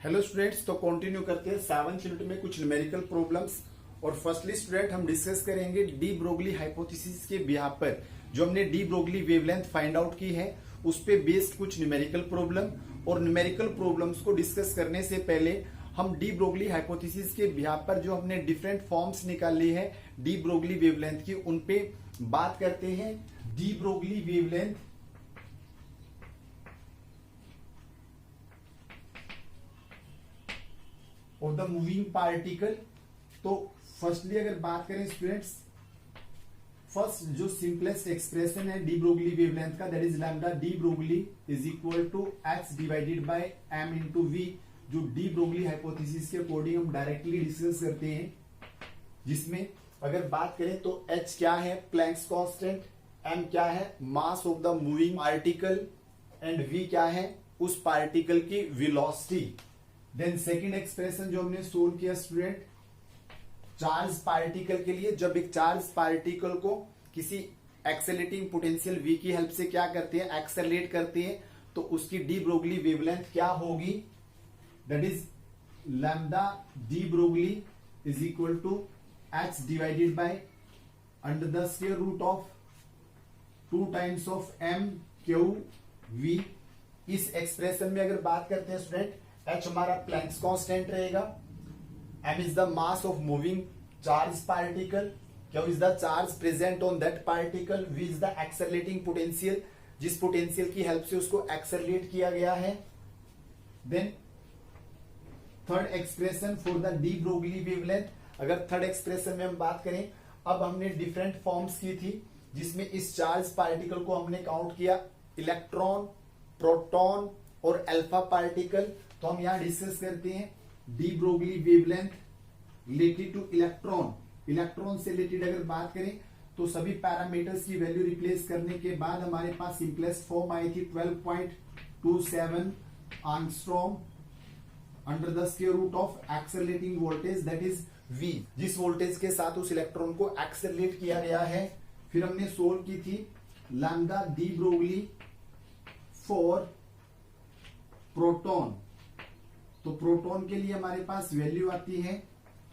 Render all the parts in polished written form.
Hello students, तो continue करते हैं 7th यूनिट में कुछ न्यूमेरिकल प्रॉब्लम्स। और फर्स्टली स्टूडेंट हम डिस्कस करेंगे डी ब्रोगली हाइपोथेसिस के बिहाफ पर जो हमने D Broglie wavelength find out की है उस पे बेस्ड कुछ न्यूमेरिकल प्रॉब्लम। और न्यूमेरिकल प्रॉब्लम्स को डिस्कस करने से पहले हम डी ब्रोगली हाइपोथेसिस के बिहाफ पर जो हमने डिफरेंट फॉर्म्स निकाली है डी ब्रोगली वेवलेंथ की उन पे बात करते हैं। डी ब्रोगली वेवलेंथ और द मूविंग पार्टिकल। तो फर्स्टली अगर बात करें स्टूडेंट्स, फर्स्ट जो सिंपलेस्ट एक्सप्रेशन है डी ब्रोगली वेवलेंथ का, that is lambda de Broglie is equal to h divided by m into v, जो डी ब्रोगली हाइपोथेसिस के अकॉर्डिंग हम डायरेक्टली डिस्कस करते हैं। जिसमें अगर बात करें तो एच क्या है, प्लैंक्स कांस्टेंट, एम क्या है, mass of the moving particle, and v क्या है, उस पार्टिकल की वेलोसिटी। देन सेकेंड एक्सप्रेशन जो हमने सोल्व किया स्टूडेंट, चार्ज पार्टिकल के लिए, जब एक चार्ज पार्टिकल को किसी एक्सेलरेटिंग पोटेंशियल v की हेल्प से क्या करते हैं, एक्सेलरेट करते हैं, तो उसकी डी ब्रोगली वेवलेंथ क्या होगी, that is lambda de Broglie is equal to h divided by under the square root of 2 times of m q v. इस एक्सप्रेशन में अगर बात करते हैं स्टूडेंट, एच हमारा प्लैंक्स कांस्टेंट रहेगा, m is the mass of moving charge particle, q is the charge present on that particle, v is the accelerating potential, जिस potential की हेल्प से उसको एक्सेलरेट किया गया है। Then third expression for the de Broglie wavelength, अगर third expression में हम बात करें, अब हमने डिफरेंट फॉर्म्स की थी जिसमें इस चार्ज पार्टिकल को हमने काउंट किया इलेक्ट्रॉन, प्रोटॉन और अल्फा पार्टिकल। तो हम यहां डिस्कस करते हैं de Broglie wavelength related two electron. Electron से रिलेटेड अगर बात करें तो सभी पैरामीटर्स की वैल्यू रिप्लेस करने के बाद हमारे पास सिंपलेस्ट फॉर्म आई थी 12.27 angstrom under the square root of accelerating voltage that is v, जिस वोल्टेज के साथ उस इलेक्ट्रॉन को एक्सेलरेट किया गया है। फिर हमने सोल्व की थी lambda de Broglie for proton. तो प्रोटॉन के लिए हमारे पास वैल्यू आती है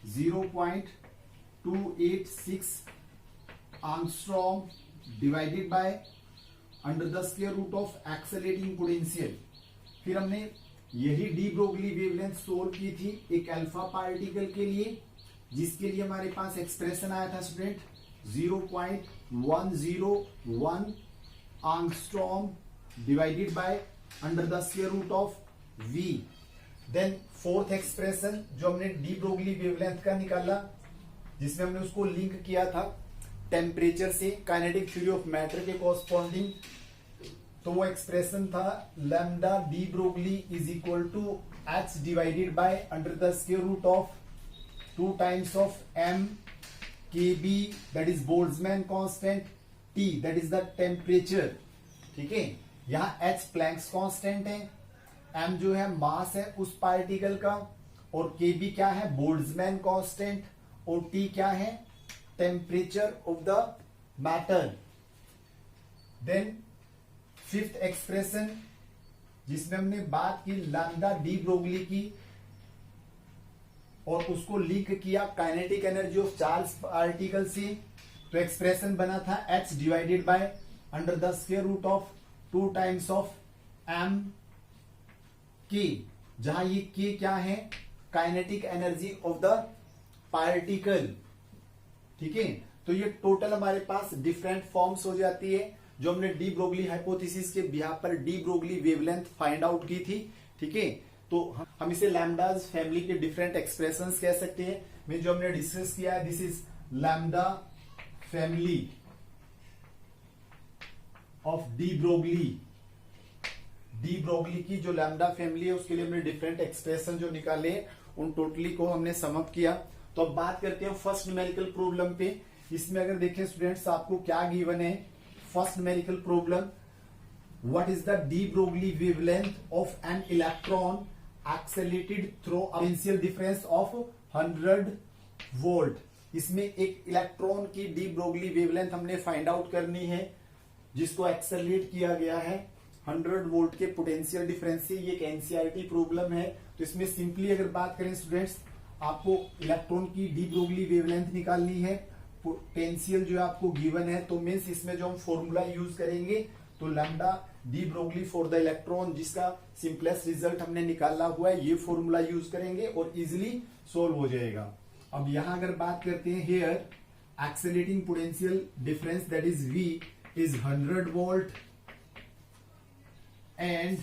0.286 angstrom divided by under the square root of accelerating potential. फिर हमने यही डी ब्रोगली वेवलेंथ सोल्व की थी एक अल्फा पार्टिकल के लिए, जिसके लिए हमारे पास एक्सप्रेशन आया था student 0.101 angstrom divided by under the square root of v। Then fourth expression जो हमने डी ब्रोगली वेवलेंथ का निकाला, जिसमें हमने उसको लिंक किया था टेम्परेचर से काइनेटिक थ्योरी ऑफ मैटर के कॉरस्पॉन्डिंग। तो वो एक्सप्रेशन था lambda de Broglie is equal to h divided by under the square root of 2 times of M k b, that is Boltzmann constant, t that is the temperature. ठीक है, यहां h Planck's constant है, m जो है मास है उस particle का, और के बी क्या है, बोल्ट्जमैन कांस्टेंट, और टी क्या है, temperature of the matter. Then fifth expression जिसमें हमने बात की लैम्डा डी ब्रोगली की और उसको लिंक किया kinetic energy of charge particle से, तो एक्सप्रेशन बना था H divided by under the square root of 2 times of M K, जहां ये के क्या है, kinetic energy of the particle. ठीक है, तो ये टोटल हमारे पास डिफरेंट फॉर्म्स हो जाती है जो हमने डी ब्रोगली हाइपोथेसिस के बिहाफ पर D Broglie wavelength find out की थी। ठीक है, तो हम इसे लैम्डाज फैमिली के डिफरेंट एक्सप्रेशंस कह सकते हैं। में जो हमने डिस्कस किया है this is lambda family of de Broglie. De Broglie की जो लैम्डा फैमिली है उसके लिए हमने डिफरेंट एक्सप्रेशन जो निकाले उन टोटली को हमने समअप किया। तो अब बात करते हैं फर्स्ट न्यूमेरिकल प्रॉब्लम पे। इसमें अगर देखें स्टूडेंट्स आपको क्या गिवन है, first numerical problem, what is the de Broglie wavelength of an electron accelerated through potential difference of 100 volt. इसमें एक इलेक्ट्रॉन की डी ब्रोगली वेवलेंथ हमने फाइंड आउट करनी है जिसको एक्सेलरेट किया गया है 100 वोल्ट के पोटेंशियल डिफरेंस से। ये एक एनसीईआरटी प्रॉब्लम है, तो इसमें सिंपली अगर बात करें स्टूडेंट्स, आपको इलेक्ट्रॉन की डी ब्रोगली वेवलेंथ निकालनी है, पोटेंशियल जो आपको गिवन है, तो मीन्स इसमें जो हम फॉर्मूला यूज करेंगे तो lambda de Broglie for the electron, जिसका सिंपलेस्ट रिजल्ट हमने निकाला हुआ है, ये फॉर्मूला यूज करेंगे और इजिली सोल्व हो जाएगा। अब यहां अगर बात करते हैं, here accelerating potential difference that is V is 100 volt and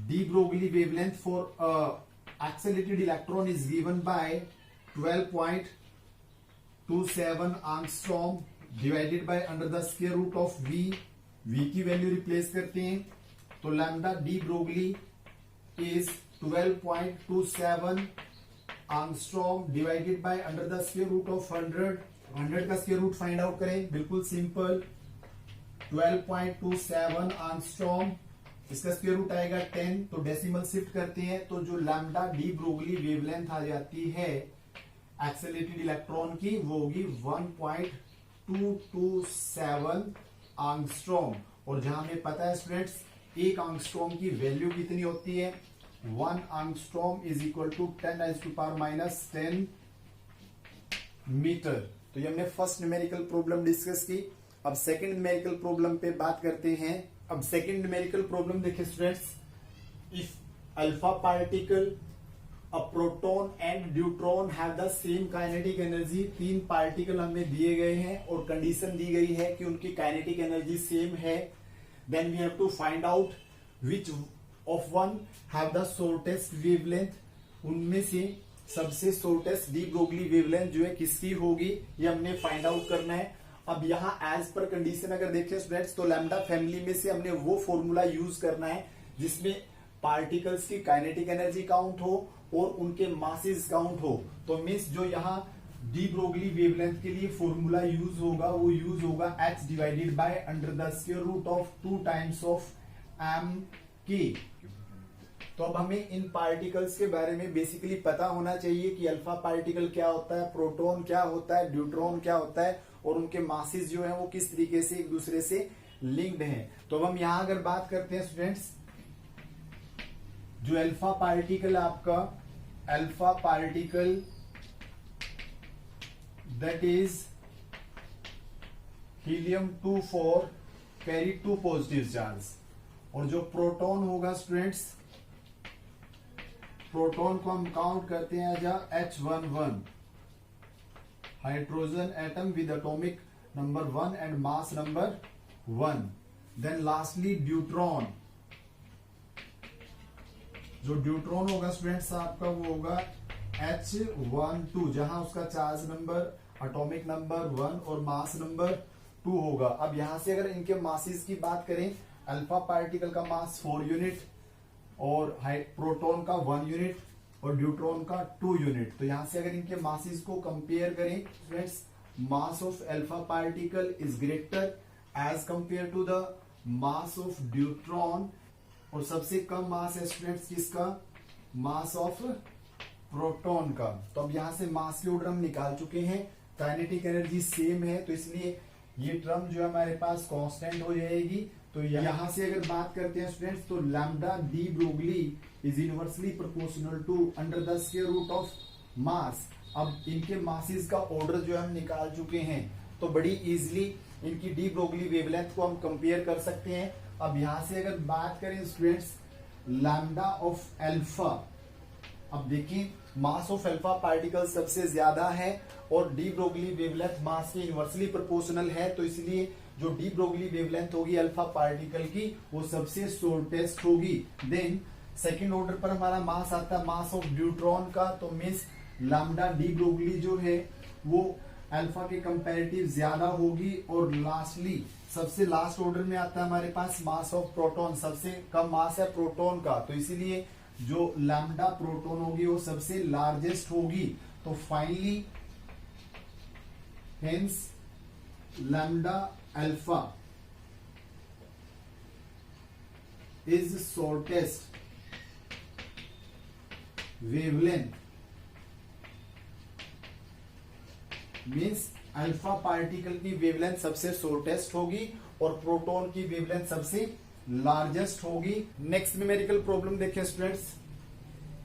de Broglie wavelength for accelerated electron is given by 12.27 angstrom divided by under the square root of V की वैल्यू रिप्लेस करते हैं तो lambda de Broglie is 12.27 angstrom divided by under the square root of 100 का square root find out करें, बिल्कुल simple 12.27 angstrom, इसका square root आएगा 10, तो डेसिमल शिफ्ट करते हैं तो जो लैम्डा डी ब्रोगली वेवलेंथ आ जाती है एक्सेलरेटेड इलेक्ट्रॉन की, वो होगी 1.227 angstrom। और जहां हमें पता है स्टूडेंट्स, एक angstrom की वैल्यू कितनी होती है, 1 angstrom is equal to 10⁻⁻10 metre. तो ये हमने फर्स्ट न्यूमेरिकल प्रॉब्लम डिस्कस की। अब सेकंड न्यूमेरिकल प्रॉब्लम पे बात करते हैं। अब सेकंड न्यूमेरिकल प्रॉब्लम देखिए students, if alpha particle, a proton and neutron have the same kinetic energy, 3 particle हमें दिए गए हैं और कंडीशन दी गई है कि उनकी काइनेटिक एनर्जी सेम है, then we have to find out which of one have the shortest wavelength, उनमें से सबसे शॉर्टेस्ट डी ब्रोगली वेवलेंथ जो है किसकी होगी, ये हमने फाइंड आउट करना है। अब यहाँ एज पर कंडीशन अगर देखें स्टूडेंट्स, तो लैम्डा फैमिली में से हमने वो फॉर्मूला यूज करना है जिसमें पार्टिकल्स की काइनेटिक एनर्जी काउंट हो और उनके मासेस काउंट हो। तो मीन्स जो यहाँ डी ब्रोगली वेवलेंथ के लिए फॉर्मूला यूज होगा वो यूज होगा h divided by under the square root of 2 times of m/k। तो अब हमें इन पार्टिकल्स के बारे में बेसिकली पता होना चाहिए कि अल्फा पार्टिकल क्या होता है, प्रोटॉन क्या होता है, न्यूट्रॉन क्या होता है और उनके मासेस जो है वो किस तरीके से एक दूसरे से लिंक्ड हैं। तो अब हम यहां अगर बात करते हैं स्टूडेंट्स, जो अल्फा पार्टिकल आपका, alpha particle that is helium two carry 2 positive charge, और जो प्रोटॉन होगा स्टूडेंट्स, प्रोटॉन को हम काउंट करते हैं as H11, hydrogen atom with atomic number 1 and mass number 1। Then lastly deuteron, जो ड्यूट्रॉन होगा स्टूडेंट्स आपका वो होगा H12, जहां उसका चार्ज नंबर, एटॉमिक नंबर 1 और मास नंबर 2 होगा। अब यहां से अगर इनके मासेस की बात करें, अल्फा पार्टिकल का मास 4 यूनिट और प्रोटॉन का 1 यूनिट और न्यूट्रॉन का 2 यूनिट। तो यहां से अगर इनके मासेस को कंपेयर करें students, mass of alpha particle is greater as compare to the mass of neutron, और सबसे कम मास है स्टूडेंट्स किसका, मास ऑफ प्रोटॉन का। तो अब यहां से मास के ऑर्डर हम निकाल चुके हैं, काइनेटिक एनर्जी सेम है, तो इसलिए ये टर्म जो है हमारे पास कांस्टेंट हो जाएगी। तो यहां से अगर बात करते हैं स्टूडेंट्स, तो lambda de Broglie is inversely proportional to under the square root of mass. अब इनके मासेस का ऑर्डर जो हम निकाल चुके हैं, तो बड़ी इजीली इनकी डी ब्रोगली वेवलेंथ को हम कंपेयर कर सकते हैं। अब यहां से अगर बात करें स्टूडेंट्स, लैम्डा ऑफ अल्फा, अब देखिए मास ऑफ अल्फा पार्टिकल सबसे ज्यादा है और डी ब्रोगली वेवलेंथ मास के इनवर्सली प्रोपोर्शनल है, तो इसलिए जो डी ब्रोगली वेवलेंथ होगी अल्फा पार्टिकल की वो सबसे शॉर्टेस्ट होगी। देन सेकंड ऑर्डर पर हमारा मास आता है मास ऑफ न्यूट्रॉन का, तो मीन्स लैम्डा डी ब्रोगली जो है वो अल्फा के कंपैरेटिव ज्यादा होगी। और लास्टली सबसे लास्ट ऑर्डर में आता है हमारे पास मास ऑफ प्रोटॉन, सबसे कम मास है प्रोटॉन का, तो इसीलिए जो लैम्डा प्रोटॉन होगी वो सबसे लार्जेस्ट होगी। तो finally hence lambda alpha is shortest wavelength, means alpha particle की वेवलेंथ सबसे शॉर्टेस्ट होगी और प्रोटॉन की वेवलेंथ सबसे लार्जेस्ट होगी। नेक्स्ट न्यूमेरिकल प्रॉब्लम देखिए students,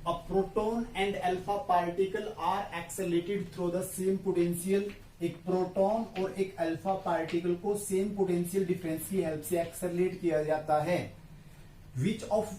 a proton and alpha particle are accelerated through the same potential. एक प्रोटॉन और एक अल्फा पार्टिकल को सेम पोटेंशियल डिफरेंस की हेल्प से एक्सेलरेट किया जाता है. Which of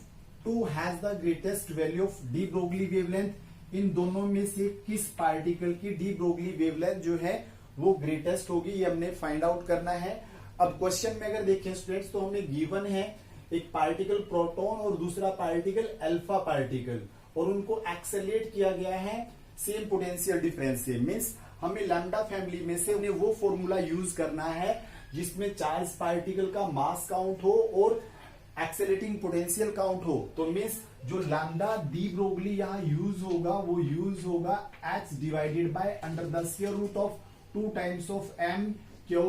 two has the greatest value of de Broglie wavelength? इन दोनों में से किस पार्टिकल की डी ब्रोगली वेवलेंथ जो है वो ग्रेटेस्ट होगी, ये हमने फाइंड आउट करना है. अब क्वेश्चन में अगर देखें स्टूडेंट्स तो हमने गिवन है एक पार्टिकल प्रोटॉन और दूसरा पार्टिकल अल्फा पार्टिकल, और उनको एक्सेलरेट किया गया है सेम पोटेंशियल डिफरेंस से. मींस हमें लैम्डा फैमिली में से उन्हें वो फॉर्मूला यूज करना है जिसमें चार्ज पार्टिकल का मास काउंट हो और एक्सेलरेटिंग पोटेंशियल काउंट हो. तो मींस जो लैम्डा डी ब्रोगली यहाँ यूज होगा वो यूज होगा h divided by under the square root of 2 times of m Q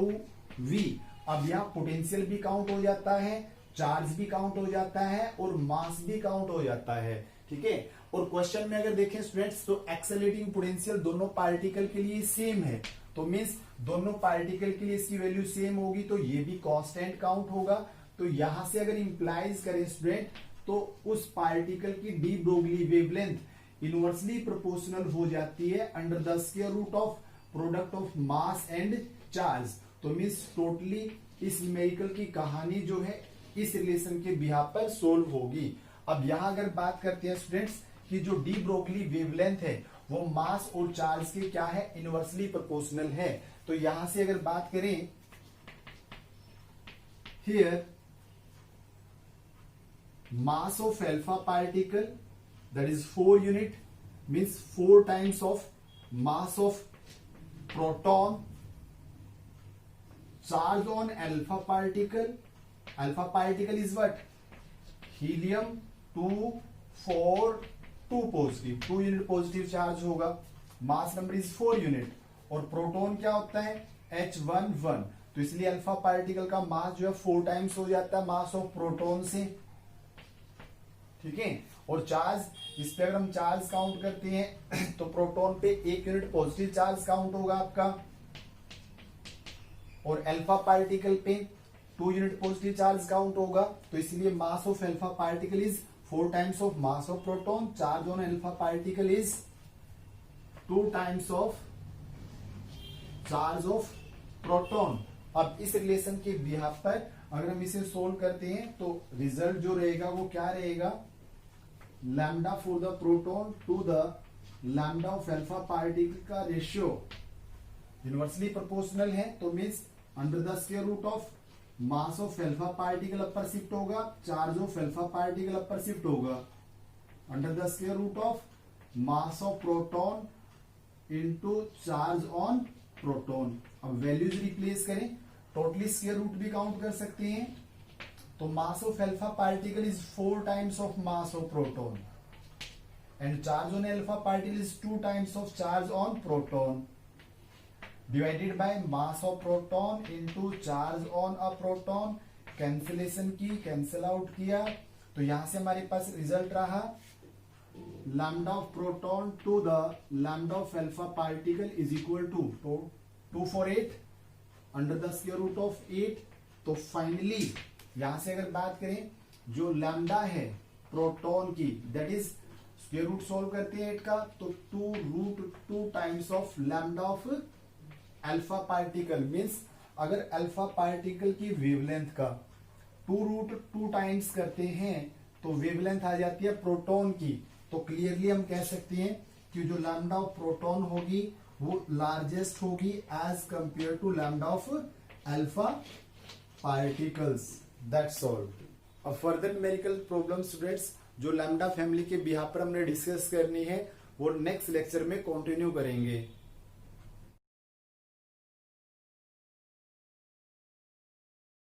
v. अब यहाँ पोटेंशियल भी काउंट हो जाता है, चार्ज भी काउंट हो जाता है और मास भी काउंट हो जाता है. ठीक है. और क्वेश्चन में अगर देखें स्टूडेंट्स तो एक्सेलरेटिंग पोटेंशियल दोनों पार्टिकल के लिए सेम है. तो मींस दोनों पार्टिकल के लिए इसकी वैल्यू सेम होगी तो ये भी कांस्टेंट काउंट होगा. तो यहां से अगर इंप्लाइज करें स्टूडेंट तो उस पार्टिकल की de Broglie wavelength inversely proportional हो जाती है under the square root of product of mass and charge. तो मींस टोटली इस न्यूमेरिकल की कहानी जो है इस रिलेशन के बिहाफ पर सोल्व होगी. अब यहां अगर बात करते हैं स्टूडेंट्स कि जो डी ब्रोगली वेवलेंथ है वो मास और चार्ज के क्या है, इनवर्सली प्रोपोर्शनल है. तो यहां से अगर बात करें here mass of alpha particle that is 4 unit means 4 times of mass of proton. Charge on alpha particle is what? Helium 2 4 2 positive, 2 unit positive charge होगा. mass number is 4 unit और proton क्या होता है H11. तो इसलिए alpha particle का मास जो है 4 टाइम्स हो जाता है मास ऑफ प्रोटॉन से. ठीक है. और चार्ज इस पे अगर हम चार्ज काउंट करते हैं तो प्रोटॉन पे 1 यूनिट पॉजिटिव चार्ज काउंट होगा आपका और अल्फा पार्टिकल पे 2 यूनिट पॉजिटिव चार्ज काउंट होगा. तो इसलिए मास of alpha particle is 4 times of mass of proton. Charge on alpha particle is 2 times of charge of proton. अब इस रिलेशन के बिहाफ पर अगर हम इसे सोल्व करते हैं तो रिजल्ट जो रहेगा वो क्या रहेगा, lambda for the proton to the lambda of alpha particle का रेशियो इनवर्सली प्रोपोर्शनल है. तो means under the square root of mass of alpha particle upper shift होगा, charge of alpha particle upper shift होगा, under the square root of mass of proton into charge on proton. अब values replace करें, totally square root भी count कर सकते हैं. तो mass of alpha particle is 4 times of mass of proton and charge on alpha particle is 2 times of charge on proton divided by mass of proton into charge on a proton. Cancellation की, cancel out किया तो यहां से हमारे पास result रहा lambda of proton to the lambda of alpha particle is equal to 248 under the square root of 8. तो finally यहां से अगर बात करें जो लैम्डा है प्रोटॉन की that is square root solve करते हैं 8 का तो 2√2 times of lambda of alpha particle. Means अगर अल्फा पार्टिकल की वेवलेंथ का 2√2 टाइम्स करते हैं तो वेवलेंथ आ जाती है प्रोटॉन की. तो क्लियरली हम कह सकते हैं कि जो लैम्डा ऑफ प्रोटॉन होगी वो लार्जेस्ट होगी as compare to lambda of alpha particles. That's all. अब फर्दर न्यूमेरिकल प्रॉब्लम स्टूडेंट्स जो लैम्डा फैमिली के बिहाफ पर हमने डिस्कस करनी है वो नेक्स्ट लेक्चर में कंटिन्यू करेंगे.